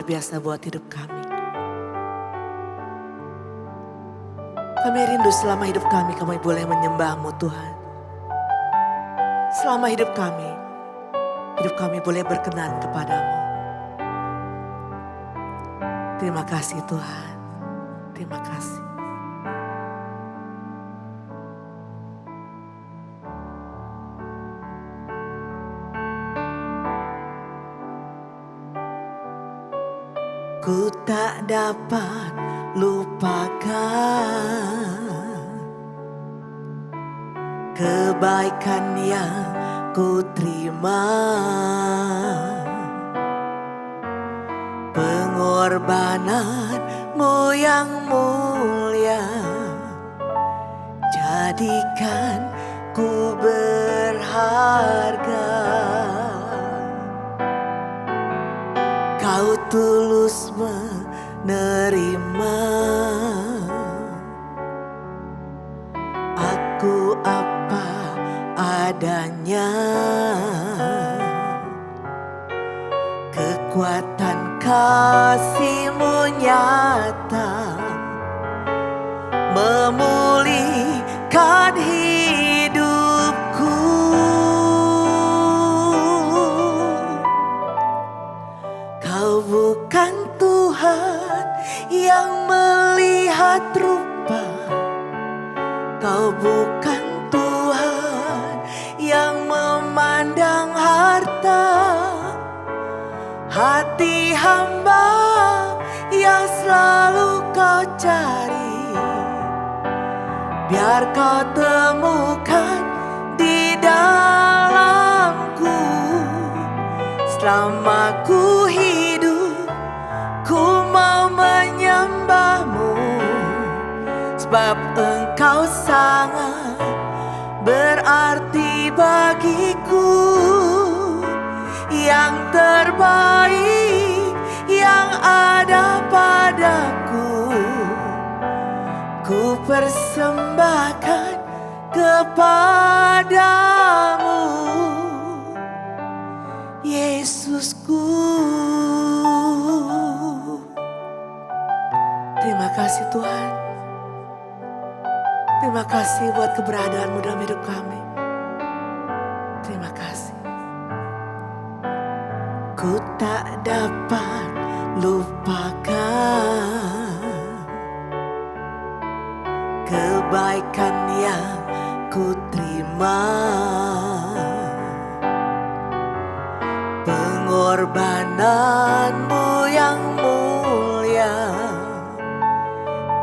luar biasa buat hidup kami. Kami rindu selama hidup kami boleh menyembah-Mu Tuhan. Selama hidup kami boleh berkenan kepadamu. Terima kasih Tuhan, terima kasih. Ku tak dapat lupakan kebaikan yang ku terima, pengorbanan-Mu yang mulia, jadikan ku berharga. Kau tulus menerima aku apa adanya. Kekuatan kasih-Mu nyata memulihkan hidupku. Kau bukan Tuhan yang melihat rupa, Kau bukan Tuhan yang memandang harta. Hati hamba yang selalu Kau cari, biar Kau temukan di dalamku. Selama ku hidup, ku mau menyembah-Mu, sebab Engkau sangat berarti bagiku. Yang terbaik yang ada padaku, ku persembahkan kepadamu, Yesusku. Terima kasih Tuhan. Terima kasih buat keberadaan-Mu dalam hidup kami. Terima kasih. Ku tak dapat lupakan kebaikan yang ku terima, pengorbanan-Mu yang mulia,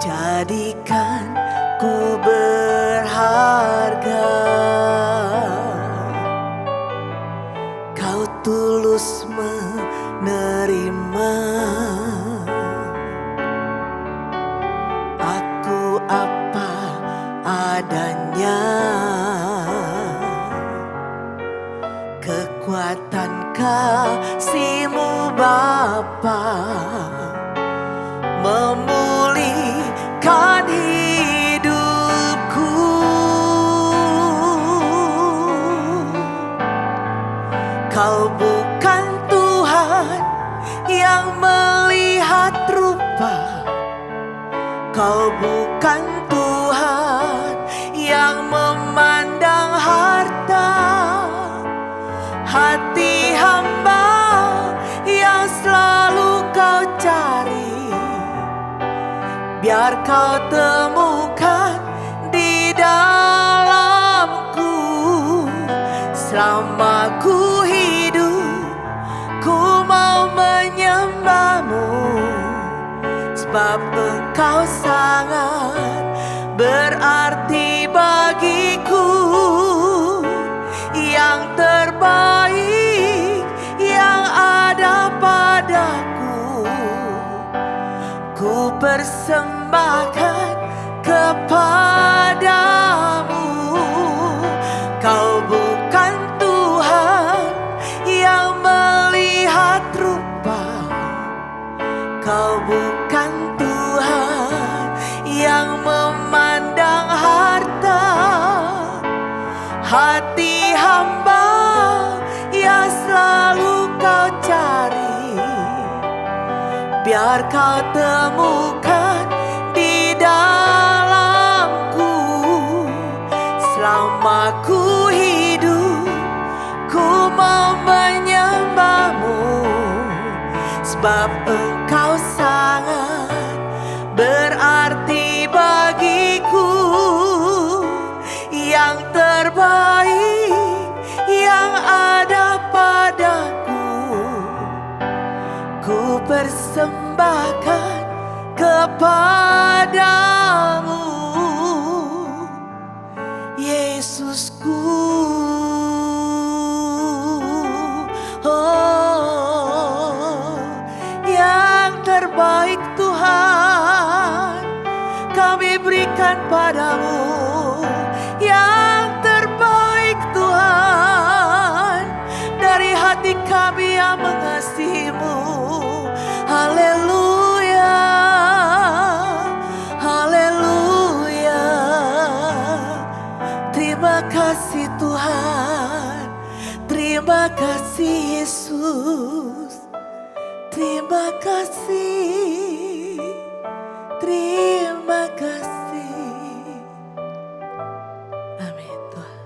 jadikan ku berharga. Kau tulus menerima aku apa adanya. Kekuatan kasih-Mu Bapa memulihkan hidupku. Kau bukan Tuhan yang melihat rupa, Kau bukan Tuhan yang memandang harta. Hati hamba yang selalu Kau cari, biar Kau temukan di dalamku. Selama ku hidup, ku mau menyembah-Mu, sebab Engkau sangat berarti bagiku. Yang terbaik yang ada padaku, ku persembahkan kepadamu. Kau bukan Tuhan yang melihat rupa, Kau bukan Tuhan yang memandang harta. Hati hamba yang selalu Kau cari, biar kau temukan di dalamku. Selama ku hidup, ku mau menyembahmu, sebab Engkau sangat berarti bagiku. Yang terbaik yang ada padaku, ku persembahkan kepadamu, Yesusku. Oh, yang terbaik Tuhan kami berikan padamu. Yang terbaik Tuhan dari hati kami yang mengasihimu. Haleluya, haleluya. Terima kasih Tuhan, terima kasih Yesus, terima kasih, terima kasih. Amin Tuhan.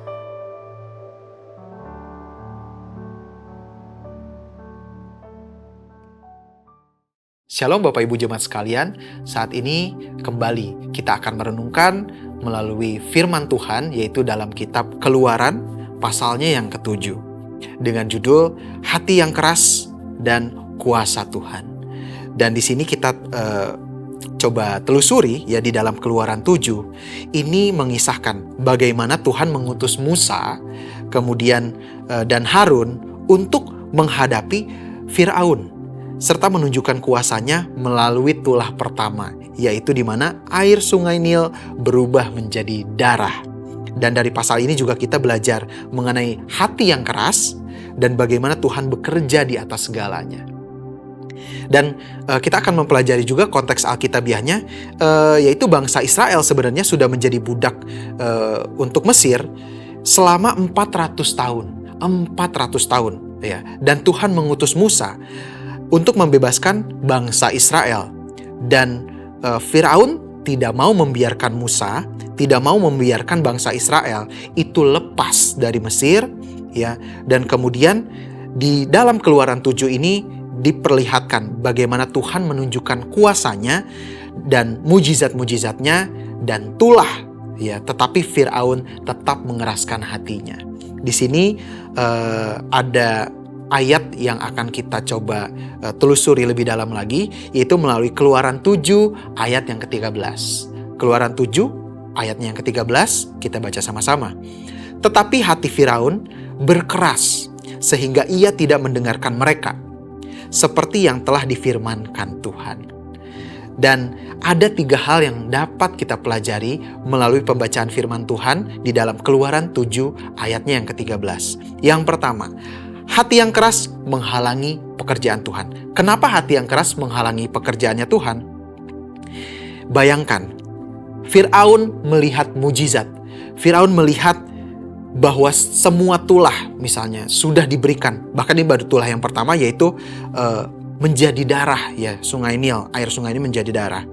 Shalom Bapak Ibu Jemaat sekalian, saat ini kembali kita akan merenungkan melalui firman Tuhan, yaitu dalam kitab Keluaran pasalnya yang ke-7 dengan judul Hati yang Keras dan Kuasa Tuhan. Dan di sini kita coba telusuri ya di dalam Keluaran 7 ini mengisahkan bagaimana Tuhan mengutus Musa kemudian dan Harun untuk menghadapi Firaun serta menunjukkan kuasanya melalui tulah pertama, yaitu di mana air sungai Nil berubah menjadi darah. Dan dari pasal ini juga kita belajar mengenai hati yang keras dan bagaimana Tuhan bekerja di atas segalanya. Dan kita akan mempelajari juga konteks Alkitabiahnya, yaitu bangsa Israel sebenarnya sudah menjadi budak untuk Mesir selama 400 tahun. 400 tahun ya. Dan Tuhan mengutus Musa untuk membebaskan bangsa Israel. Dan Firaun tidak mau membiarkan Musa, tidak mau membiarkan bangsa Israel itu lepas dari Mesir ya. Dan kemudian di dalam Keluaran 7 ini diperlihatkan bagaimana Tuhan menunjukkan kuasanya dan mujizat-mujizatnya dan tulah ya, tetapi Firaun tetap mengeraskan hatinya. Di sini ada ayat yang akan kita coba telusuri lebih dalam lagi, yaitu melalui Keluaran 7 ayat yang ke-13. Keluaran 7 ayatnya yang ke-13 kita baca sama-sama. Tetapi hati Firaun berkeras sehingga ia tidak mendengarkan mereka, seperti yang telah difirmankan Tuhan. Dan ada 3 hal yang dapat kita pelajari melalui pembacaan firman Tuhan di dalam Keluaran 7 ayatnya yang ke-13. Yang pertama, hati yang keras menghalangi pekerjaan Tuhan. Kenapa hati yang keras menghalangi pekerjaannya Tuhan? Bayangkan, Firaun melihat mujizat. Firaun melihat bahwa semua tulah misalnya sudah diberikan. Bahkan ini baru tulah yang pertama, yaitu menjadi darah ya, sungai Nil, air sungai ini menjadi darah.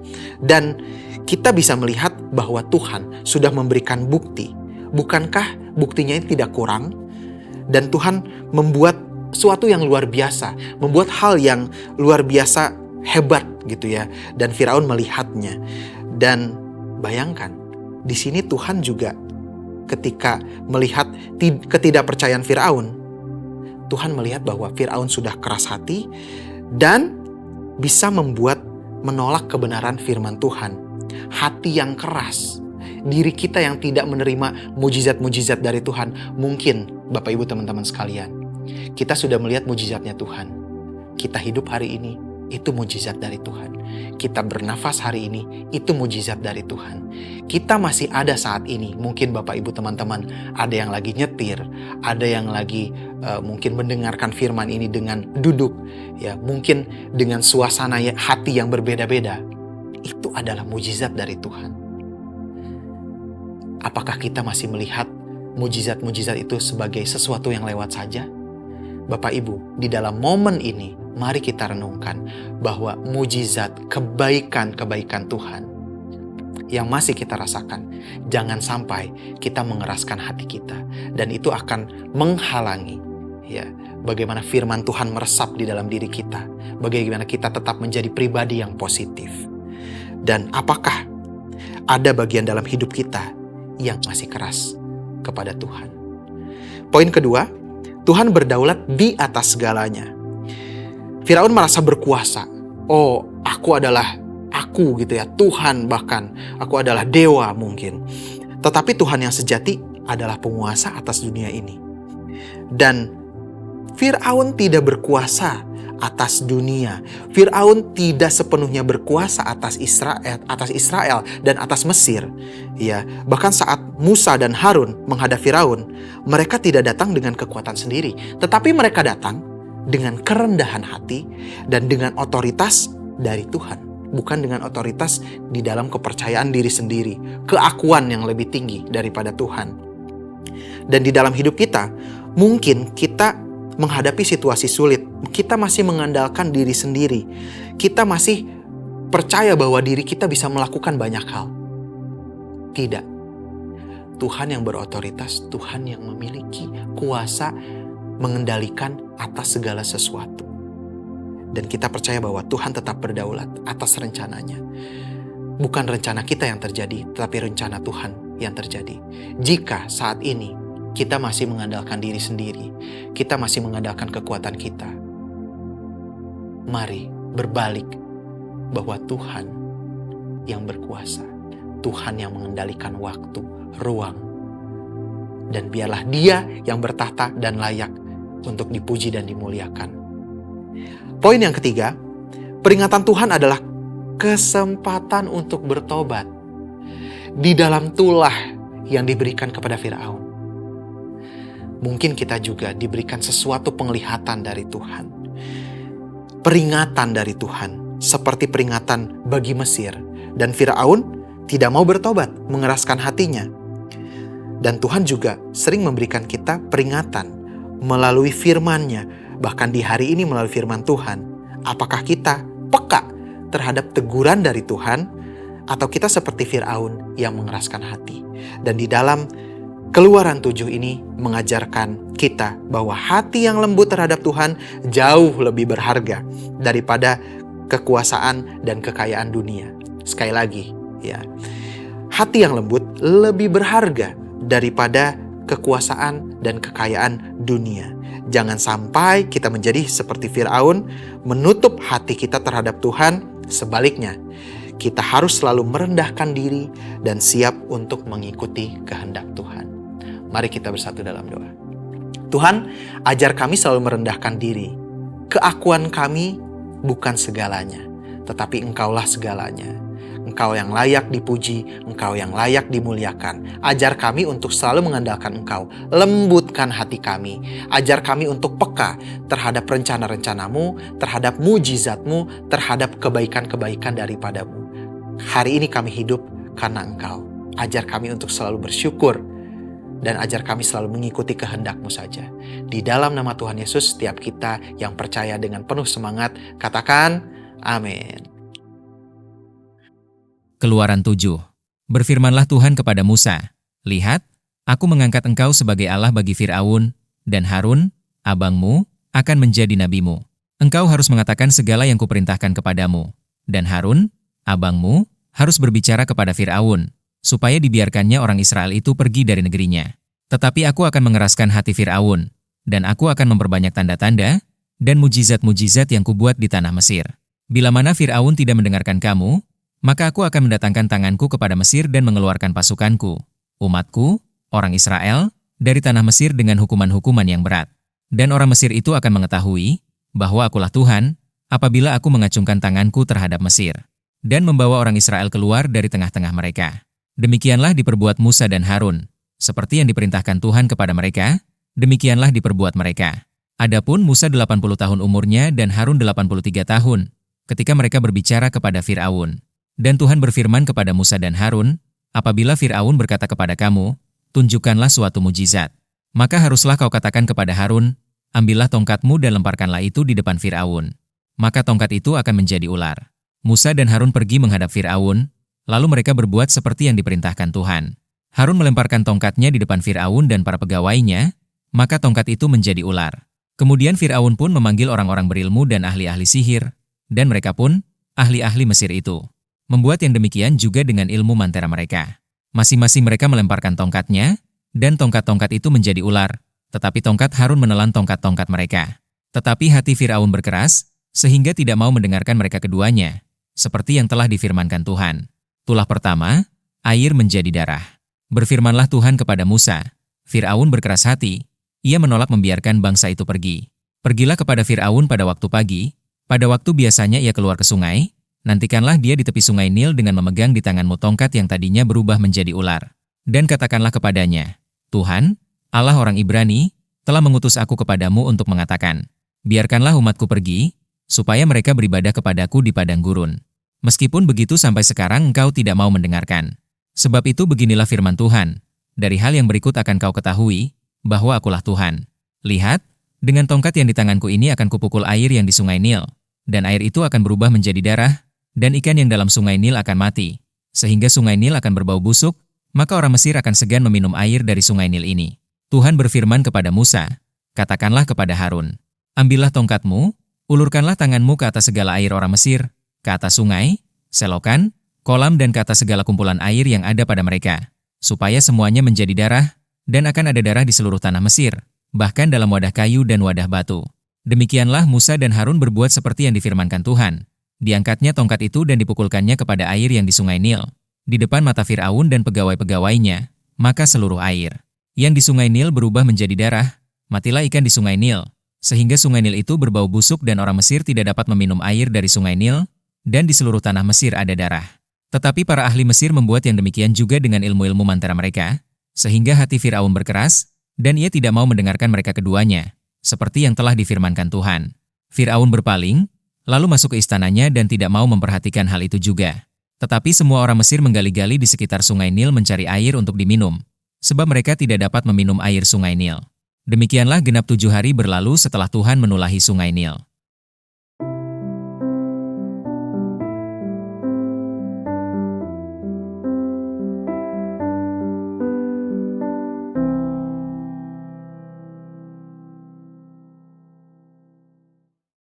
Dan kita bisa melihat bahwa Tuhan sudah memberikan bukti. Bukankah buktinya ini tidak kurang? Dan Tuhan membuat sesuatu yang luar biasa, membuat hal yang luar biasa hebat gitu ya. Dan Firaun melihatnya. Dan bayangkan, di sini Tuhan juga ketika melihat ketidakpercayaan Firaun, Tuhan melihat bahwa Firaun sudah keras hati dan bisa menolak kebenaran firman Tuhan. Hati yang keras, diri kita yang tidak menerima mujizat-mujizat dari Tuhan. Mungkin Bapak Ibu teman-teman sekalian, kita sudah melihat mujizatnya Tuhan. Kita hidup hari ini, itu mujizat dari Tuhan. Kita bernafas hari ini, itu mujizat dari Tuhan. Kita masih ada saat ini. Mungkin Bapak Ibu teman-teman ada yang lagi nyetir, ada yang lagi mungkin mendengarkan firman ini dengan duduk, ya mungkin dengan suasana hati yang berbeda-beda. Itu adalah mujizat dari Tuhan. Apakah kita masih melihat mujizat-mujizat itu sebagai sesuatu yang lewat saja? Bapak Ibu, di dalam momen ini mari kita renungkan bahwa mujizat kebaikan-kebaikan Tuhan yang masih kita rasakan, jangan sampai kita mengeraskan hati kita, dan itu akan menghalangi ya bagaimana firman Tuhan meresap di dalam diri kita, bagaimana kita tetap menjadi pribadi yang positif. Dan apakah ada bagian dalam hidup kita yang masih keras kepada Tuhan? Poin kedua, Tuhan berdaulat di atas segalanya. Firaun merasa berkuasa. Oh, aku gitu ya, Tuhan, bahkan aku adalah dewa mungkin. Tetapi Tuhan yang sejati adalah penguasa atas dunia ini. Dan Firaun tidak berkuasa atas dunia. Firaun tidak sepenuhnya berkuasa atas Israel dan atas Mesir. Ya, bahkan saat Musa dan Harun menghadap Firaun, mereka tidak datang dengan kekuatan sendiri, tetapi mereka datang dengan kerendahan hati dan dengan otoritas dari Tuhan. Bukan dengan otoritas di dalam kepercayaan diri sendiri, keakuan yang lebih tinggi daripada Tuhan. Dan di dalam hidup kita, mungkin kita menghadapi situasi sulit, kita masih mengandalkan diri sendiri, kita masih percaya bahwa diri kita bisa melakukan banyak hal. Tidak. Tuhan yang berotoritas, Tuhan yang memiliki kuasa mengendalikan atas segala sesuatu. Dan kita percaya bahwa Tuhan tetap berdaulat atas rencananya. Bukan rencana kita yang terjadi, tetapi rencana Tuhan yang terjadi. Jika saat ini kita masih mengandalkan diri sendiri, kita masih mengandalkan kekuatan kita, mari berbalik bahwa Tuhan yang berkuasa, Tuhan yang mengendalikan waktu, ruang, dan biarlah Dia yang bertahta dan layak untuk dipuji dan dimuliakan. Poin yang ketiga, peringatan Tuhan adalah kesempatan untuk bertobat di dalam tulah yang diberikan kepada Firaun. Mungkin kita juga diberikan sesuatu penglihatan dari Tuhan, peringatan dari Tuhan, seperti peringatan bagi Mesir. Dan Firaun tidak mau bertobat, mengeraskan hatinya. Dan Tuhan juga sering memberikan kita peringatan melalui firman-Nya. Bahkan di hari ini melalui firman Tuhan, apakah kita peka terhadap teguran dari Tuhan, atau kita seperti Firaun yang mengeraskan hati? Dan di dalam Keluaran 7 ini mengajarkan kita bahwa hati yang lembut terhadap Tuhan jauh lebih berharga daripada kekuasaan dan kekayaan dunia. Sekali lagi, ya, hati yang lembut lebih berharga daripada kekuasaan dan kekayaan dunia. Jangan sampai kita menjadi seperti Firaun, menutup hati kita terhadap Tuhan. Sebaliknya, kita harus selalu merendahkan diri dan siap untuk mengikuti kehendak Tuhan. Mari kita bersatu dalam doa. Tuhan, ajar kami selalu merendahkan diri. Keakuan kami bukan segalanya, tetapi Engkaulah segalanya. Engkau yang layak dipuji, Engkau yang layak dimuliakan. Ajar kami untuk selalu mengandalkan Engkau. Lembutkan hati kami. Ajar kami untuk peka terhadap rencana-rencanamu, terhadap mujizatmu, terhadap kebaikan-kebaikan daripadamu. Hari ini kami hidup karena Engkau. Ajar kami untuk selalu bersyukur, dan ajar kami selalu mengikuti kehendak-Mu saja. Di dalam nama Tuhan Yesus, setiap kita yang percaya dengan penuh semangat, katakan amin. Keluaran 7. Berfirmanlah Tuhan kepada Musa, "Lihat, aku mengangkat engkau sebagai Allah bagi Firaun, dan Harun, abangmu, akan menjadi nabimu. Engkau harus mengatakan segala yang kuperintahkan kepadamu, dan Harun, abangmu, harus berbicara kepada Firaun, supaya dibiarkannya orang Israel itu pergi dari negerinya. Tetapi aku akan mengeraskan hati Firaun, dan aku akan memperbanyak tanda-tanda dan mujizat-mujizat yang kubuat di tanah Mesir. Bila mana Firaun tidak mendengarkan kamu, maka aku akan mendatangkan tanganku kepada Mesir dan mengeluarkan pasukanku, umatku, orang Israel, dari tanah Mesir dengan hukuman-hukuman yang berat. Dan orang Mesir itu akan mengetahui bahwa akulah Tuhan apabila aku mengacungkan tanganku terhadap Mesir dan membawa orang Israel keluar dari tengah-tengah mereka." Demikianlah diperbuat Musa dan Harun, seperti yang diperintahkan Tuhan kepada mereka, demikianlah diperbuat mereka. Adapun Musa 80 tahun umurnya dan Harun 83 tahun, ketika mereka berbicara kepada Firaun. Dan Tuhan berfirman kepada Musa dan Harun, "Apabila Firaun berkata kepada kamu, tunjukkanlah suatu mujizat, maka haruslah kau katakan kepada Harun, ambillah tongkatmu dan lemparkanlah itu di depan Firaun. maka tongkat itu akan menjadi ular. Musa dan Harun pergi menghadap Firaun, lalu mereka berbuat seperti yang diperintahkan Tuhan. Harun melemparkan tongkatnya di depan Firaun dan para pegawainya, maka tongkat itu menjadi ular. Kemudian Firaun pun memanggil orang-orang berilmu dan ahli-ahli sihir, dan mereka pun ahli-ahli Mesir itu. Membuat yang demikian juga dengan ilmu mantera mereka. Masing-masing mereka melemparkan tongkatnya, dan tongkat-tongkat itu menjadi ular, tetapi tongkat Harun menelan tongkat-tongkat mereka. Tetapi hati Firaun berkeras, sehingga tidak mau mendengarkan mereka keduanya, seperti yang telah difirmankan Tuhan. Tulah pertama, air menjadi darah. Berfirmanlah Tuhan kepada Musa, Firaun berkeras hati, ia menolak membiarkan bangsa itu pergi. Pergilah kepada Firaun pada waktu pagi, pada waktu biasanya ia keluar ke sungai, nantikanlah dia di tepi sungai Nil dengan memegang di tanganmu tongkat yang tadinya berubah menjadi ular. Dan katakanlah kepadanya, Tuhan, Allah orang Ibrani, telah mengutus aku kepadamu untuk mengatakan, biarkanlah umatku pergi, supaya mereka beribadah kepadaku di padang gurun. Meskipun begitu sampai sekarang engkau tidak mau mendengarkan. Sebab itu beginilah firman Tuhan, dari hal yang berikut akan kau ketahui, bahwa akulah Tuhan. Lihat, dengan tongkat yang di tanganku ini akan kupukul air yang di sungai Nil, dan air itu akan berubah menjadi darah, dan ikan yang dalam sungai Nil akan mati, sehingga sungai Nil akan berbau busuk, maka orang Mesir akan segan meminum air dari sungai Nil ini. Tuhan berfirman kepada Musa, katakanlah kepada Harun, ambillah tongkatmu, ulurkanlah tanganmu ke atas segala air orang Mesir, ke atas sungai, selokan, kolam dan ke atas segala kumpulan air yang ada pada mereka, supaya semuanya menjadi darah, dan akan ada darah di seluruh tanah Mesir, bahkan dalam wadah kayu dan wadah batu. Demikianlah Musa dan Harun berbuat seperti yang difirmankan Tuhan. Diangkatnya tongkat itu dan dipukulkannya kepada air yang di sungai Nil, di depan mata Firaun dan pegawai-pegawainya, maka seluruh air yang di sungai Nil berubah menjadi darah, matilah ikan di sungai Nil, sehingga sungai Nil itu berbau busuk dan orang Mesir tidak dapat meminum air dari sungai Nil, dan di seluruh tanah Mesir ada darah. Tetapi para ahli Mesir membuat yang demikian juga dengan ilmu-ilmu mantera mereka, sehingga hati Firaun berkeras, dan ia tidak mau mendengarkan mereka keduanya, seperti yang telah difirmankan Tuhan. Firaun berpaling, lalu masuk ke istananya dan tidak mau memperhatikan hal itu juga. Tetapi semua orang Mesir menggali-gali di sekitar sungai Nil mencari air untuk diminum, sebab mereka tidak dapat meminum air sungai Nil. Demikianlah genap 7 hari berlalu setelah Tuhan menulahi sungai Nil.